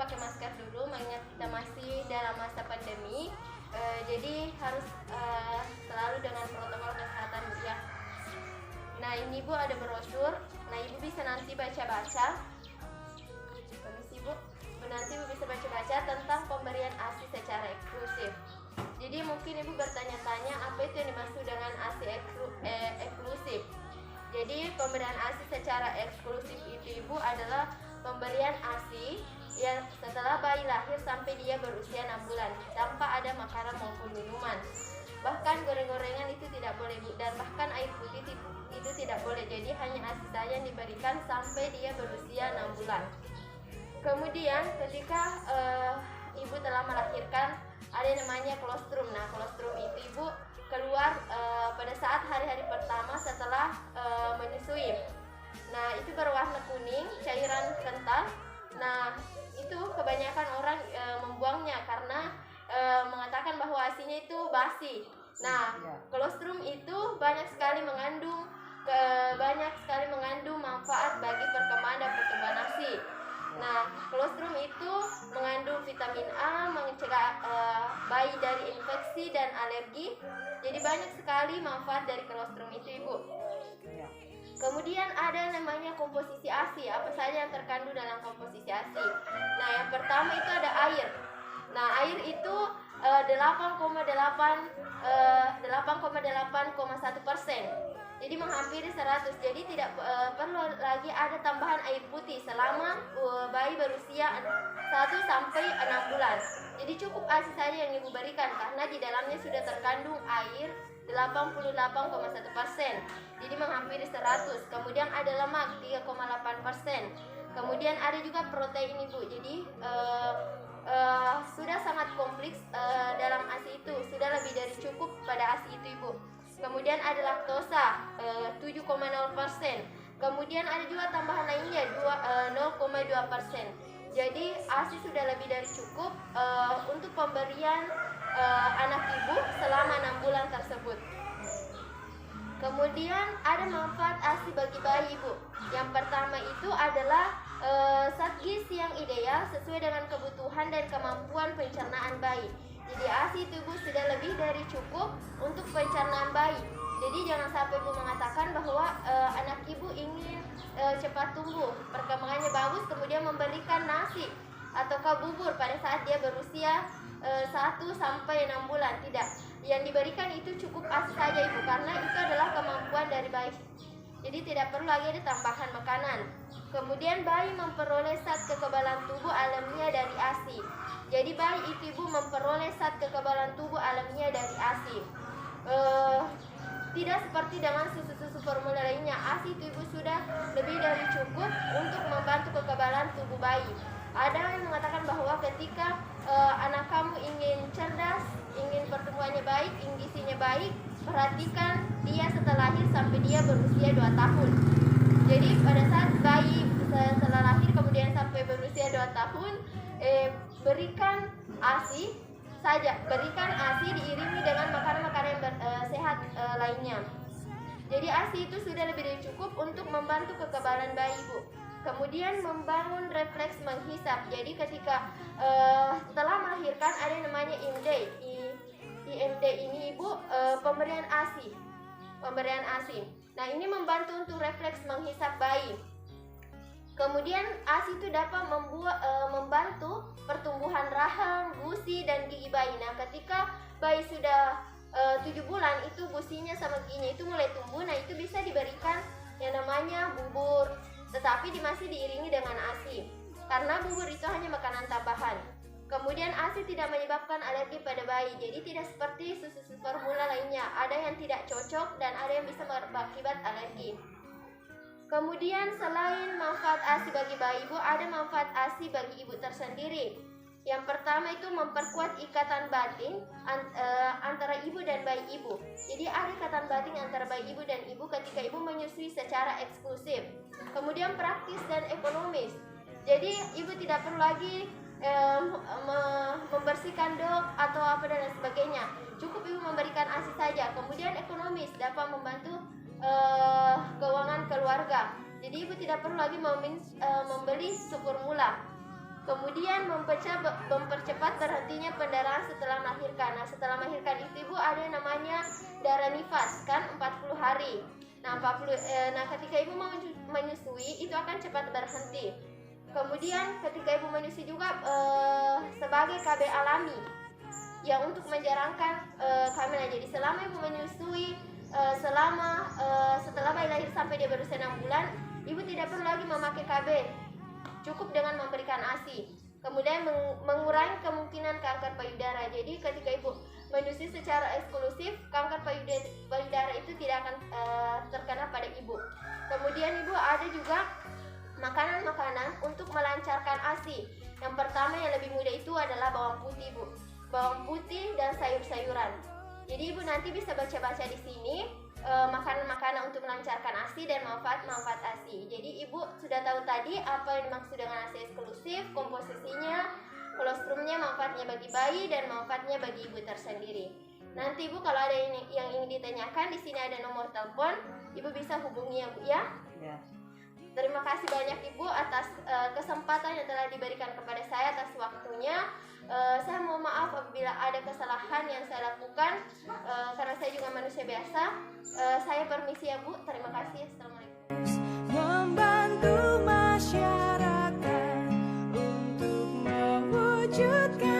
pakai masker dulu, mengingat kita masih dalam masa pandemi. Jadi harus selalu dengan protokol kesehatan ya. Nah ini Bu ada brosur. Nah Ibu bisa nanti baca-baca. Permisi Bu. Nanti Ibu bisa baca-baca tentang pemberian ASI secara eksklusif. Jadi mungkin Ibu bertanya-tanya apa itu yang dimaksud dengan ASI eksklusif. Jadi pemberian ASI secara eksklusif itu Ibu adalah pemberian ASI yang setelah bayi lahir sampai dia berusia 6 bulan tanpa ada makanan maupun minuman. Bahkan goreng-gorengan itu tidak boleh Bu, dan bahkan air putih itu tidak boleh. Jadi hanya ASI saja yang diberikan sampai dia berusia 6 bulan. Kemudian ketika Ibu telah melahirkan, ada yang namanya kolostrum. Nah kolostrum itu Ibu keluar pada saat hari-hari pertama setelah menyusui. Nah itu berwarna kuning, cairan kental. Nah itu kebanyakan orang membuangnya karena mengatakan bahwa asinya itu basi. Nah kolostrum itu banyak sekali mengandung manfaat bagi perkembangan dan pertumbuhan ASI. Nah, kolostrum itu mengandung vitamin A, mencegah bayi dari infeksi dan alergi. Jadi banyak sekali manfaat dari kolostrum itu, Ibu. Kemudian ada namanya komposisi ASI. Apa saja yang terkandung dalam komposisi ASI? Nah, yang pertama itu ada air. Nah, air itu 8,8,1%. Jadi menghampiri 100. Jadi tidak perlu lagi ada tambahan air putih selama bayi berusia 1 sampai 6 bulan. Jadi cukup ASI saja yang Ibu berikan karena di dalamnya sudah terkandung air 88,1%. Jadi menghampiri 100. Kemudian ada lemak 3,8%. Kemudian ada juga protein Ibu. Jadi sudah sangat kompleks dalam ASI itu, sudah lebih dari cukup pada ASI itu Ibu. Kemudian ada laktosa 7,0%. Kemudian ada juga tambahan lainnya 0,2%. Jadi ASI sudah lebih dari cukup untuk pemberian anak ibu selama 6 bulan tersebut. Kemudian ada manfaat ASI bagi bayi Ibu. Yang pertama itu adalah zat gizi yang ideal sesuai dengan kebutuhan dan kemampuan pencernaan bayi. Jadi ASI itu Ibu sudah lebih dari cukup untuk pencernaan bayi. Jadi jangan sampai Ibu mengatakan bahwa anak Ibu ingin cepat tumbuh, perkembangannya bagus, kemudian memberikan nasi ataukah bubur pada saat dia berusia 1 sampai 6 bulan. Tidak. Yang diberikan itu cukup ASI saja Ibu, karena itu adalah kemampuan dari bayi. Jadi tidak perlu lagi ada tambahan makanan. Kemudian bayi memperoleh zat kekebalan tubuh alamiah dari ASI. Jadi bayi itu Ibu memperoleh zat kekebalan tubuh alamiah dari ASI. Tidak seperti dengan susu-susu formula lainnya. ASI itu Ibu sudah lebih dari cukup untuk membantu kekebalan tubuh bayi. Ada yang mengatakan bahwa ketika anak kamu ingin cerdas, ingin pertumbuhannya baik, ingin gizinya baik, perhatikan dia setelah lahir sampai dia berusia 2 tahun. Jadi pada saat bayi setelah lahir kemudian sampai berusia 2 tahun, berikan ASI saja, berikan ASI diiringi dengan makanan-makanan yang sehat lainnya. Jadi ASI itu sudah lebih dari cukup untuk membantu kekebalan bayi Ibu. Kemudian membangun refleks menghisap. Jadi ketika setelah melahirkan ada yang namanya IMD. IMD ini Ibu pemberian ASI. Nah ini membantu untuk refleks menghisap bayi. Kemudian ASI itu dapat membantu pertumbuhan rahang, gusi, dan gigi bayi. Nah ketika bayi sudah 7 bulan itu gusinya sama giginya itu mulai tumbuh. Nah itu bisa diberikan yang namanya bubur, tetapi masih diiringi dengan ASI karena bubur itu hanya makanan tambahan. Kemudian ASI tidak menyebabkan alergi pada bayi. Jadi tidak seperti susu formula lainnya. Ada yang tidak cocok dan ada yang bisa berakibat alergi. Kemudian selain manfaat ASI bagi bayi Ibu, ada manfaat ASI bagi ibu tersendiri. Yang pertama itu memperkuat ikatan batin antara ibu dan bayi ibu. Jadi ada ikatan batin antara bayi ibu dan ibu ketika ibu menyusui secara eksklusif. Kemudian praktis dan ekonomis. Jadi ibu tidak perlu lagi membersihkan dok atau apa dan lain sebagainya. Cukup ibu memberikan ASI saja. Kemudian ekonomis, dapat membantu keuangan keluarga. Jadi ibu tidak perlu lagi membeli susu formula. Kemudian mempercepat berhentinya pendarahan setelah melahirkan. Nah, setelah melahirkan itu Ibu ada yang namanya darah nifas kan 40 hari. Nah, ketika Ibu mau menyusui itu akan cepat berhenti. Kemudian ketika Ibu menyusui juga sebagai KB alami yang untuk menjarangkan kehamilan. Jadi selama Ibu menyusui setelah bayi lahir sampai dia berusia 6 bulan, Ibu tidak perlu lagi memakai KB. Cukup dengan memberikan ASI. Kemudian mengurangi kemungkinan kanker payudara. Jadi ketika Ibu menyusui secara eksklusif, kanker payudara itu tidak akan terkena pada Ibu. Kemudian Ibu ada juga makanan-makanan untuk melancarkan ASI. Yang pertama yang lebih mudah itu adalah bawang putih, Bu. Bawang putih dan sayur-sayuran. Jadi Ibu nanti bisa baca-baca di sini makanan-makanan untuk melancarkan ASI dan manfaat-manfaat ASI. Jadi Ibu sudah tahu tadi apa yang dimaksud dengan ASI eksklusif, komposisinya, kolostrumnya, manfaatnya bagi bayi dan manfaatnya bagi Ibu tersendiri. Nanti Ibu kalau ada yang ingin ditanyakan, di sini ada nomor telepon, Ibu bisa hubungi ya Bu ya. Ya. Terima kasih banyak Ibu atas kesempatan yang telah diberikan kepada saya, atas waktunya. Saya mohon maaf apabila ada kesalahan yang saya lakukan, karena saya juga manusia biasa. Saya permisi ya Bu, terima kasih. Assalamualaikum. Membantu masyarakat untuk mewujudkan